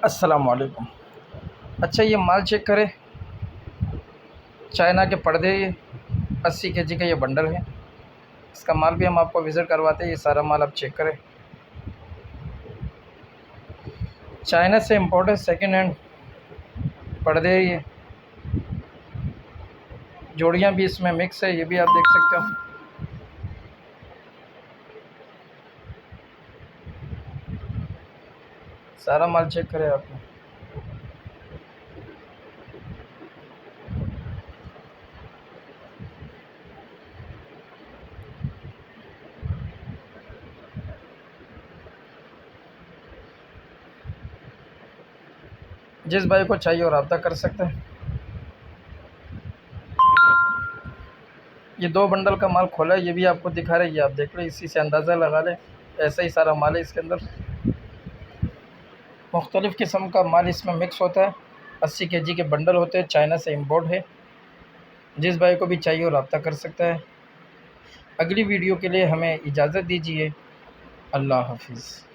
अस्सलाम वालेकुम। अच्छा, ये माल चेक करें। चाइना के पर्दे, ये 80 केजी का ये बंडल है। इसका माल भी हम आपको विज़िट करवाते हैं। ये सारा माल आप चेक करें। चाइना से इम्पोर्ट है, सेकंड हैंड पर्दे है ये। जोड़ियाँ भी इसमें मिक्स है, ये भी आप देख सकते हो। सारा माल चेक करें आप। जिस भाई को चाहिए वो रब्ता कर सकते हैं। ये 2 बंडल का माल खोला है, ये भी आपको दिखा रहे हैं। ये आप देख लो, इसी से अंदाज़ा लगा लें। ऐसा ही सारा माल है इसके अंदर। मुख्तलिफ़ किस्म का माल इसमें मिक्स होता है। 80 केजी के बंडल होते हैं, चाइना से इम्पोर्ट है। जिस भाई को भी चाहिए वो रब्ता कर सकता है। अगली वीडियो के लिए हमें इजाज़त दीजिए। अल्लाह हाफ़िज़।